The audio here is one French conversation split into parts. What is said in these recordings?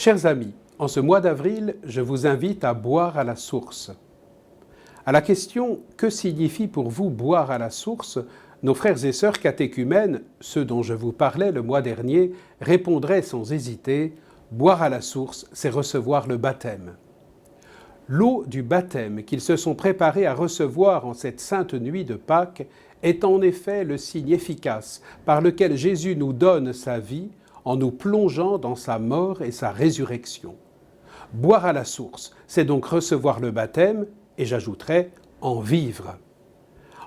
Chers amis, en ce mois d'avril, je vous invite à boire à la source. À la question « Que signifie pour vous boire à la source ?», nos frères et sœurs catéchumènes, ceux dont je vous parlais le mois dernier, répondraient sans hésiter « Boire à la source, c'est recevoir le baptême ». L'eau du baptême qu'ils se sont préparés à recevoir en cette sainte nuit de Pâques est en effet le signe efficace par lequel Jésus nous donne sa vie en nous plongeant dans sa mort et sa résurrection. Boire à la source, c'est donc recevoir le baptême, et j'ajouterais, en vivre.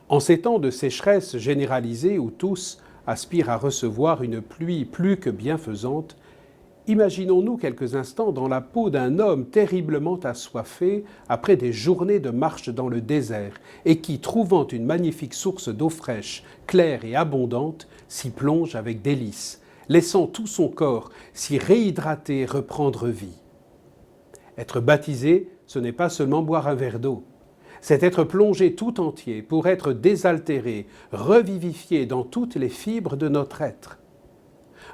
En ces temps de sécheresse généralisée où tous aspirent à recevoir une pluie plus que bienfaisante, imaginons-nous quelques instants dans la peau d'un homme terriblement assoiffé après des journées de marche dans le désert et qui, trouvant une magnifique source d'eau fraîche, claire et abondante, s'y plonge avec délice, laissant tout son corps s'y réhydrater et reprendre vie. Être baptisé, ce n'est pas seulement boire un verre d'eau. C'est être plongé tout entier pour être désaltéré, revivifié dans toutes les fibres de notre être.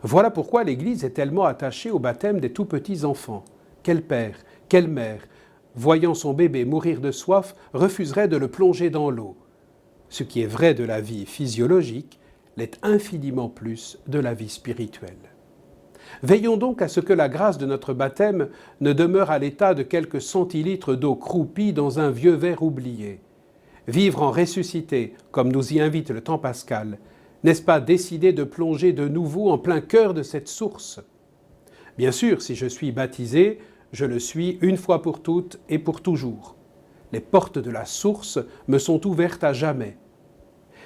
Voilà pourquoi l'Église est tellement attachée au baptême des tout petits enfants. Quel père, quelle mère, voyant son bébé mourir de soif, refuserait de le plonger dans l'eau. Ce qui est vrai de la vie physiologique l'est infiniment plus de la vie spirituelle. Veillons donc à ce que la grâce de notre baptême ne demeure à l'état de quelques centilitres d'eau croupie dans un vieux verre oublié. Vivre en ressuscité, comme nous y invite le temps pascal, n'est-ce pas décider de plonger de nouveau en plein cœur de cette source ? Bien sûr, si je suis baptisé, je le suis une fois pour toutes et pour toujours. Les portes de la source me sont ouvertes à jamais.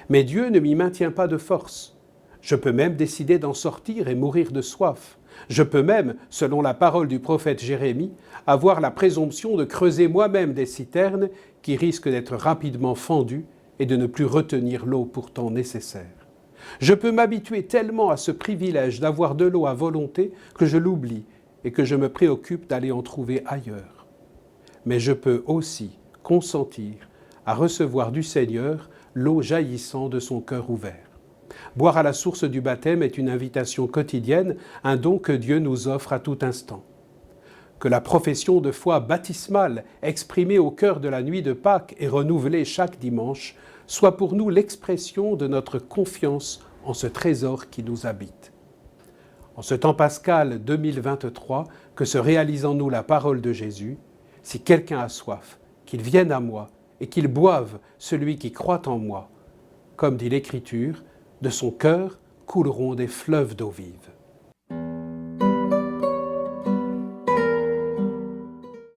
Mais Dieu ne m'y maintient pas de force. Je peux même décider d'en sortir et mourir de soif. Je peux même, selon la parole du prophète Jérémie, avoir la présomption de creuser moi-même des citernes qui risquent d'être rapidement fendues et de ne plus retenir l'eau pourtant nécessaire. Je peux m'habituer tellement à ce privilège d'avoir de l'eau à volonté que je l'oublie et que je me préoccupe d'aller en trouver ailleurs. Mais je peux aussi consentir à recevoir du Seigneur l'eau jaillissant de son cœur ouvert. Boire à la source du baptême est une invitation quotidienne, un don que Dieu nous offre à tout instant. Que la profession de foi baptismale, exprimée au cœur de la nuit de Pâques et renouvelée chaque dimanche, soit pour nous l'expression de notre confiance en ce trésor qui nous habite. En ce temps pascal 2023, que se réalise en nous la parole de Jésus, si quelqu'un a soif, qu'il vienne à moi et qu'il boive celui qui croit en moi. Comme dit l'Écriture, de son cœur couleront des fleuves d'eau vive.